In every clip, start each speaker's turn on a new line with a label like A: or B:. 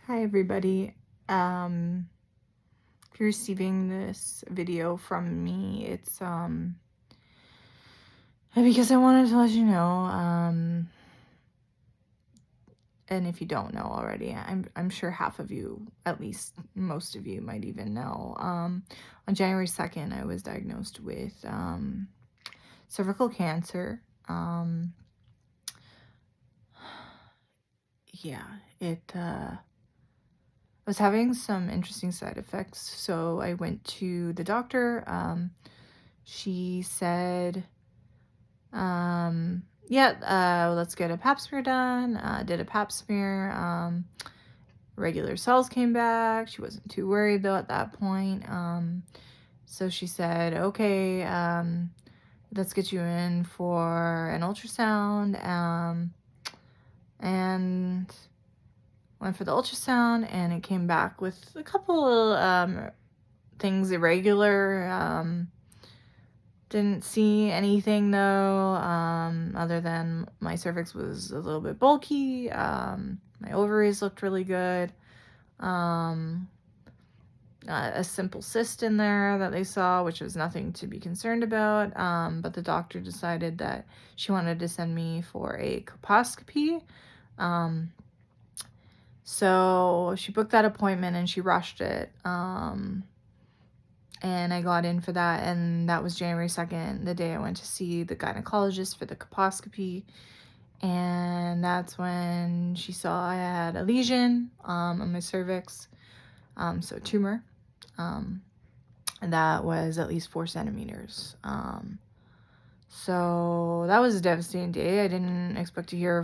A: Hi everybody. If you're receiving this video from me, it's because I wanted to let you know, and if you don't know already, I'm sure half of you, at least most of you might even know. On January 2nd, I was diagnosed with cervical cancer. Yeah, I was having some interesting side effects, so I went to the doctor. She said, let's get a pap smear done. Did a pap smear. Regular cells came back. She wasn't too worried though at that point. So she said, okay, let's get you in for an ultrasound. And went for the ultrasound, and it came back with a couple things irregular. Didn't see anything though, other than my cervix was a little bit bulky. My ovaries looked really good. A simple cyst in there that they saw, which was nothing to be concerned about. But the doctor decided that she wanted to send me for a colposcopy. So she booked that appointment and she rushed it. And I got in for that, and that was January 2nd, the day I went to see the gynecologist for the colposcopy. And that's when she saw I had a lesion on my cervix, so a tumor, and that was at least 4 centimeters. So that was a devastating day. I didn't expect to hear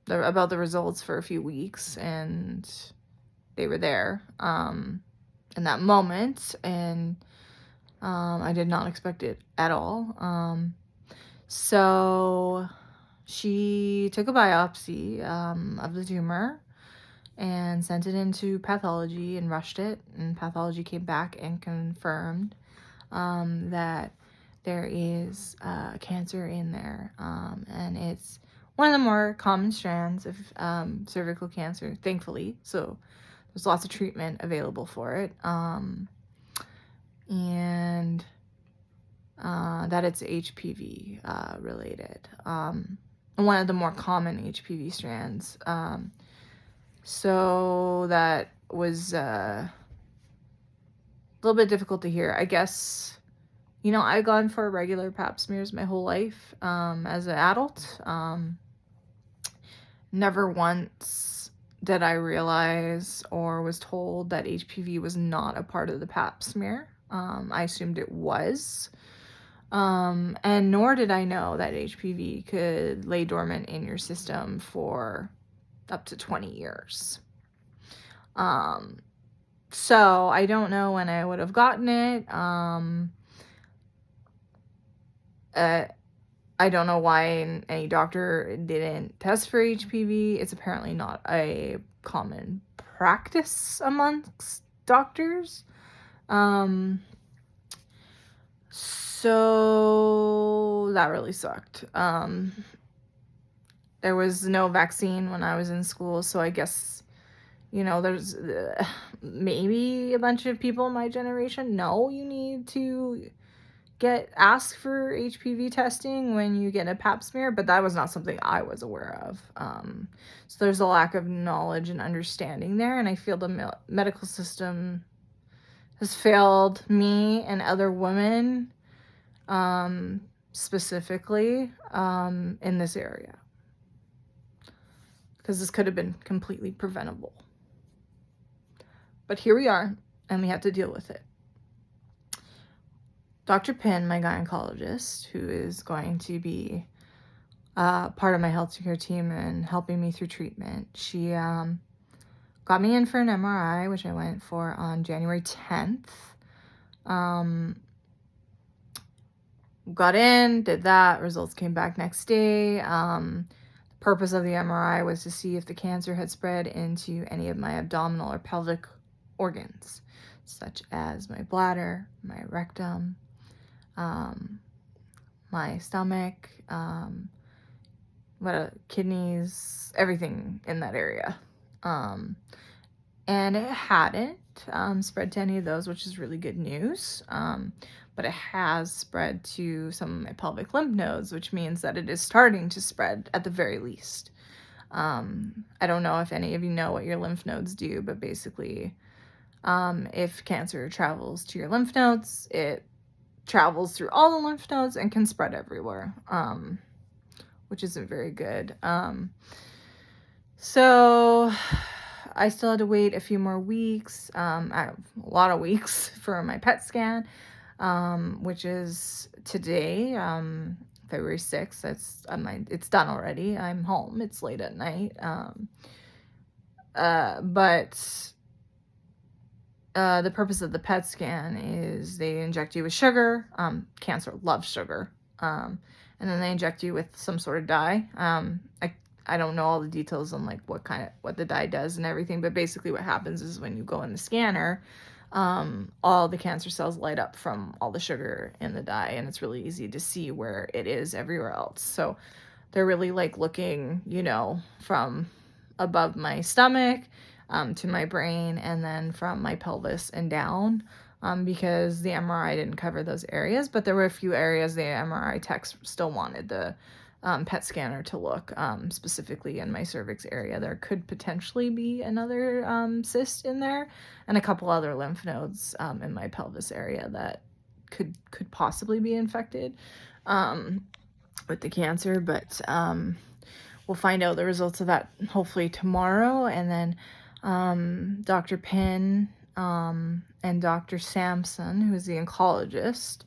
A: about the results for a few weeks, and they were there in that moment, and I did not expect it at all. So she took a biopsy of the tumor and sent it into pathology and rushed it, and pathology came back and confirmed that there is cancer in there, and it's one of the more common strands of cervical cancer, thankfully. So there's lots of treatment available for it, and that it's HPV related. One of the more common HPV strands. So that was a little bit difficult to hear. I guess, I've gone for regular pap smears my whole life as an adult. Never once did I realize or was told that HPV was not a part of the pap smear. I assumed it was. And nor did I know that HPV could lay dormant in your system for up to 20 years. So I don't know when I would have gotten it. I don't know why any doctor didn't test for HPV. It's apparently not a common practice amongst doctors. So that really sucked. There was no vaccine when I was in school, so I guess, there's maybe a bunch of people in my generation know you need to ask for HPV testing when you get a pap smear, but that was not something I was aware of. So there's a lack of knowledge and understanding there, and I feel the medical system has failed me and other women, specifically, in this area, because this could have been completely preventable. But here we are, and we have to deal with it. Dr. Pin, my gynecologist, who is going to be part of my healthcare team and helping me through treatment, she got me in for an MRI, which I went for on January 10th. Got in, did that, results came back next day. The purpose of the MRI was to see if the cancer had spread into any of my abdominal or pelvic organs, such as my bladder, my rectum, my stomach, kidneys, everything in that area. And it hadn't spread to any of those, which is really good news. But it has spread to some of my pelvic lymph nodes, which means that it is starting to spread at the very least. I don't know if any of you know what your lymph nodes do, but basically, if cancer travels to your lymph nodes, it travels through all the lymph nodes and can spread everywhere, which isn't very good. So I still had to wait a few more weeks, a lot of weeks for my PET scan, which is today, February 6th. It's done already. I'm home. It's late at night. But the purpose of the PET scan is they inject you with sugar. Cancer loves sugar. And then they inject you with some sort of dye. I don't know all the details on like what the dye does and everything, but basically what happens is when you go in the scanner, all the cancer cells light up from all the sugar in the dye, and it's really easy to see where it is everywhere else. So they're really like looking, from above my stomach to my brain, and then from my pelvis and down, because the MRI didn't cover those areas, but there were a few areas the MRI techs still wanted the PET scanner to look, specifically in my cervix area. There could potentially be another cyst in there, and a couple other lymph nodes in my pelvis area that could possibly be infected with the cancer. But we'll find out the results of that hopefully tomorrow. And then Dr. Pinn and Dr. Sampson, who's the oncologist,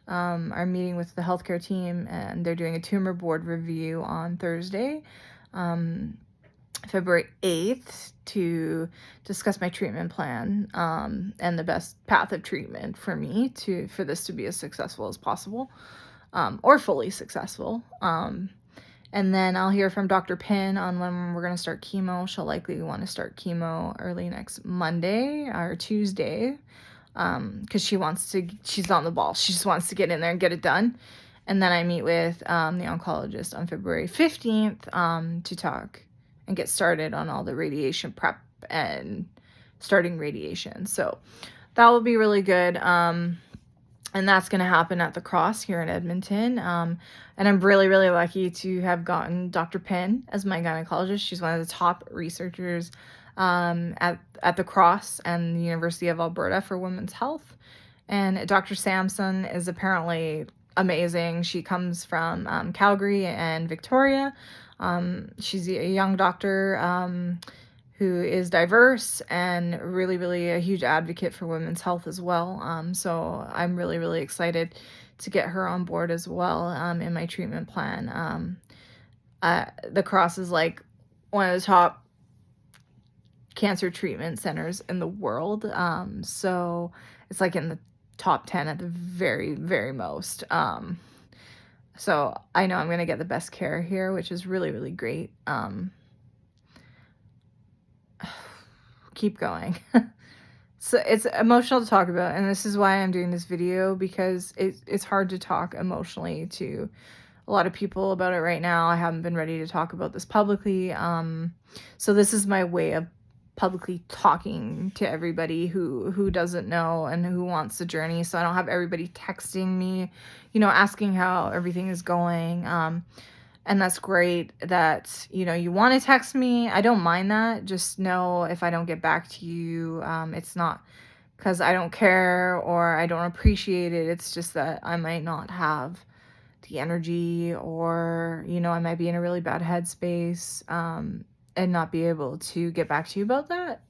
A: are meeting with the healthcare team, and they're doing a tumor board review on Thursday, February 8th, to discuss my treatment plan and the best path of treatment for me for this to be as successful as possible, or fully successful. And then I'll hear from Dr. Pinn on when we're going to start chemo. She'll likely want to start chemo early next Monday or Tuesday, because she's on the ball. She just wants to get in there and get it done. And then I meet with the oncologist on February 15th to talk and get started on all the radiation prep and starting radiation. So that will be really good. And that's going to happen at the Cross here in Edmonton. And I'm really, really lucky to have gotten Dr. Pinn as my gynecologist. She's one of the top researchers at the Cross and the University of Alberta for women's health. And Dr. Sampson is apparently amazing. She comes from Calgary and Victoria. She's a young doctor who is diverse and really, really a huge advocate for women's health as well. So I'm really, really excited to get her on board as well in my treatment plan. The Cross is like one of the top cancer treatment centers in the world. So it's like in the top 10 at the very, very most. So I know I'm going to get the best care here, which is really, really great. Keep going. So it's emotional to talk about, and this is why I'm doing this video, because it's hard to talk emotionally to a lot of people about it right now. I haven't been ready to talk about this publicly. So this is my way of publicly talking to everybody who doesn't know and who wants the journey. So I don't have everybody texting me, asking how everything is going. And that's great that, you want to text me. I don't mind that. Just know if I don't get back to you, it's not because I don't care or I don't appreciate it. It's just that I might not have the energy, or, I might be in a really bad headspace, and not be able to get back to you about that.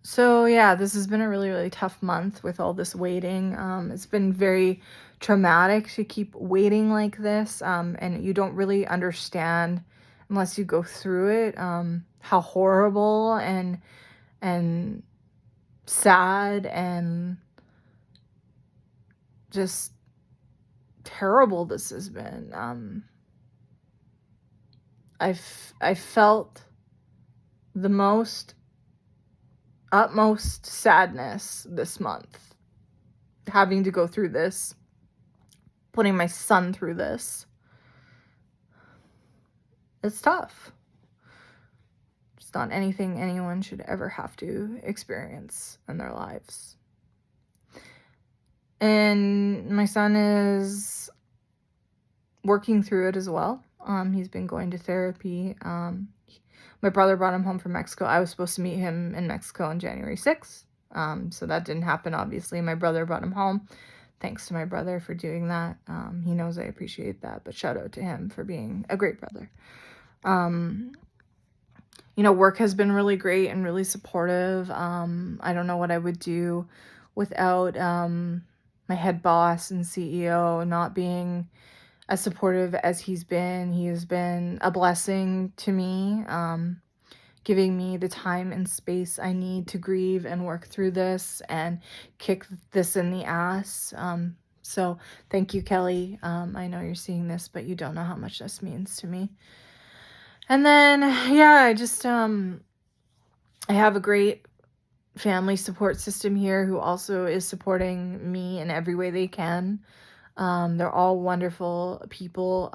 A: So yeah, this has been a really, really tough month with all this waiting. It's been very traumatic to keep waiting like this. And you don't really understand unless you go through it, how horrible and sad and just terrible this has been. I felt the utmost sadness this month, having to go through this, putting my son through this. It's tough. It's not anything anyone should ever have to experience in their lives. And my son is working through it as well. He's been going to therapy. My brother brought him home from Mexico. I was supposed to meet him in Mexico on January 6th. So that didn't happen, obviously. My brother brought him home. Thanks to my brother for doing that. He knows I appreciate that, but shout out to him for being a great brother. Work has been really great and really supportive. I don't know what I would do without my head boss and CEO not being as supportive as he's been. He has been a blessing to me, giving me the time and space I need to grieve and work through this and kick this in the ass. So thank you, Kelly. I know you're seeing this, but you don't know how much this means to me. And then, I just, I have a great family support system here who also is supporting me in every way they can. They're all wonderful people.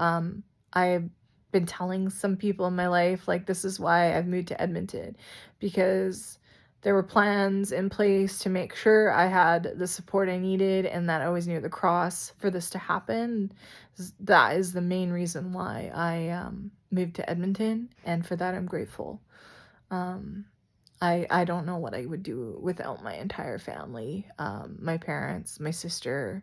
A: I've been telling some people in my life, like, this is why I've moved to Edmonton, because there were plans in place to make sure I had the support I needed and that I was near the cross for this to happen. That is the main reason why I moved to Edmonton, and for that I'm grateful. I don't know what I would do without my entire family, my parents, my sister,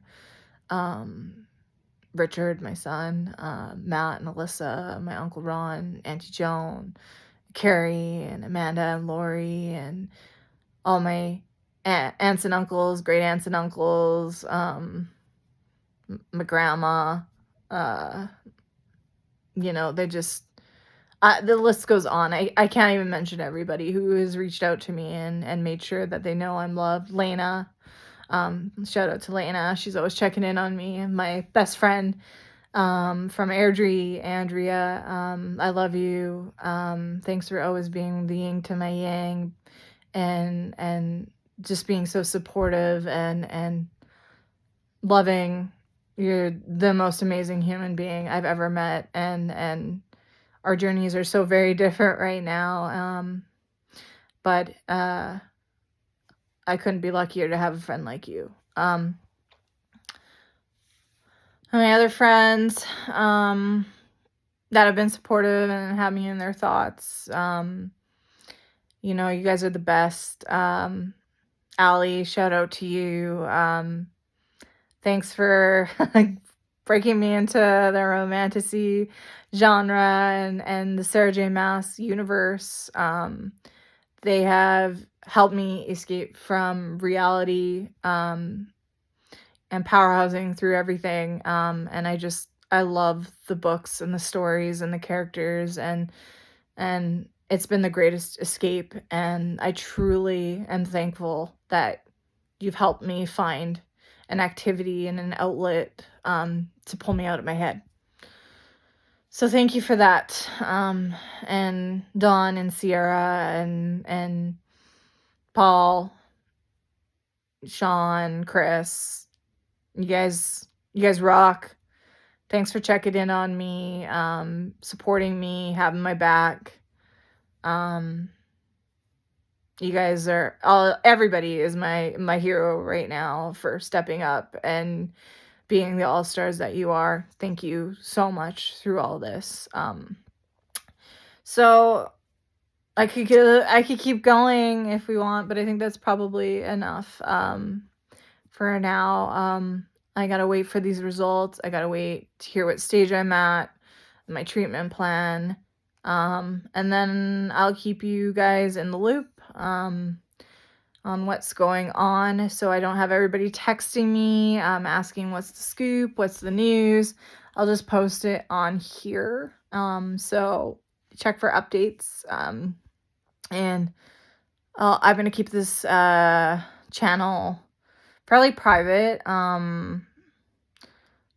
A: Richard, my son, Matt and Alyssa, my Uncle Ron, Auntie Joan, Carrie and Amanda and Lori, and all my aunts and uncles, great aunts and uncles, my grandma, they just, the list goes on. I can't even mention everybody who has reached out to me and made sure that they know I'm loved. Lena, shout out to Lena. She's always checking in on me. My best friend from Airdrie, Andrea, I love you. Thanks for always being the yin to my yang, and just being so supportive and loving. You're the most amazing human being I've ever met, and our journeys are so very different right now. But I couldn't be luckier to have a friend like you. My other friends that have been supportive and have me in their thoughts, you guys are the best. Allie, shout out to you. Thanks for breaking me into the romantasy genre and the Sarah J. Maas universe. They have helped me escape from reality and powerhousing through everything. And I love the books and the stories and the characters, and it's been the greatest escape. And I truly am thankful that you've helped me find an activity and an outlet to pull me out of my head. So thank you for that. And Dawn and Sierra and Paul, Sean, Chris, you guys rock. Thanks for checking in on me, supporting me, having my back. You guys everybody is my hero right now for stepping up and being the all-stars that you are. Thank you so much through all this. So I could keep going if we want, but I think that's probably enough for now. I gotta wait for these results. I gotta wait to hear what stage I'm at, my treatment plan, and then I'll keep you guys in the loop on what's going on, so I don't have everybody texting me asking what's the scoop, what's the news. I'll just post it on here, so check for updates, and I'm gonna keep this channel probably private,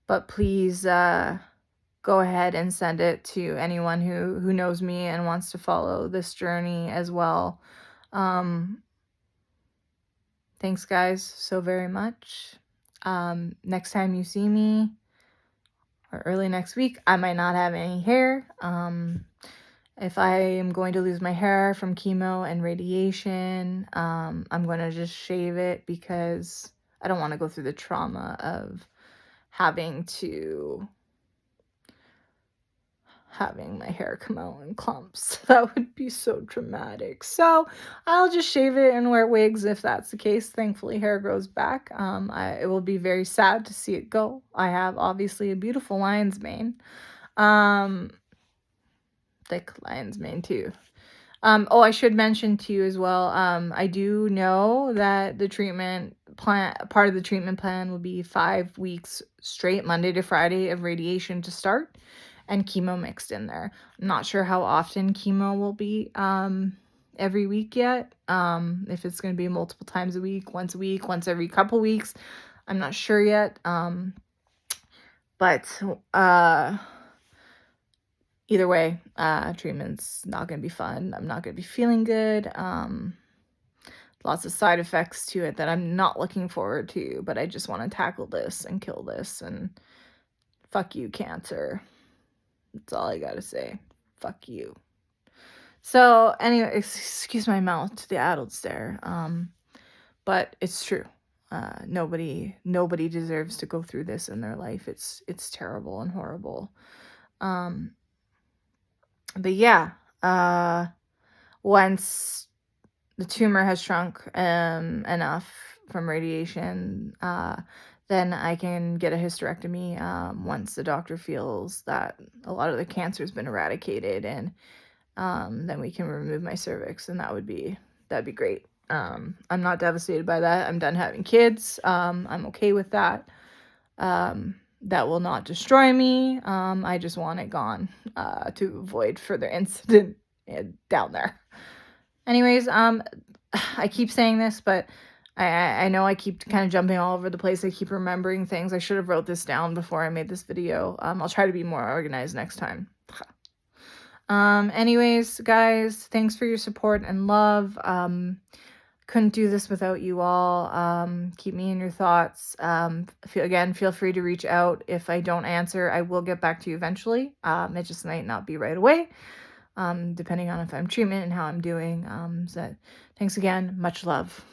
A: but please go ahead and send it to anyone who knows me and wants to follow this journey as well. Thanks, guys, so very much. Next time you see me, or early next week, I might not have any hair. If I am going to lose my hair from chemo and radiation, I'm going to just shave it because I don't want to go through the trauma of having my hair come out in clumps. That would be so traumatic. So I'll just shave it and wear wigs if that's the case. Thankfully, hair grows back. It will be very sad to see it go. I have obviously a beautiful lion's mane. Thick lion's mane too. I should mention to you as well, I do know that the treatment plan, part of the treatment plan will be 5 weeks straight, Monday to Friday, of radiation to start and chemo mixed in there. I'm not sure how often chemo will be every week yet. If it's going to be multiple times a week, once every couple weeks. I'm not sure yet. But either way, treatment's not going to be fun. I'm not going to be feeling good. Lots of side effects to it that I'm not looking forward to, but I just want to tackle this and kill this, and fuck you, cancer. That's all I got to say. Fuck you. So anyway, excuse my mouth to the adults there. But it's true. Nobody deserves to go through this in their life. It's terrible and horrible. But yeah, once the tumor has shrunk enough from radiation, then I can get a hysterectomy once the doctor feels that a lot of the cancer has been eradicated, and then we can remove my cervix, and that'd be great. I'm not devastated by that. I'm done having kids. I'm okay with that. That will not destroy me. I just want it gone to avoid further incident down there. Anyways, I keep saying this, but I know I keep kind of jumping all over the place. I keep remembering things. I should have wrote this down before I made this video. I'll try to be more organized next time. Anyways, guys, thanks for your support and love. Couldn't do this without you all. Keep me in your thoughts. Feel free to reach out. If I don't answer, I will get back to you eventually. It just might not be right away, depending on if I'm treatment and how I'm doing. So thanks again. Much love.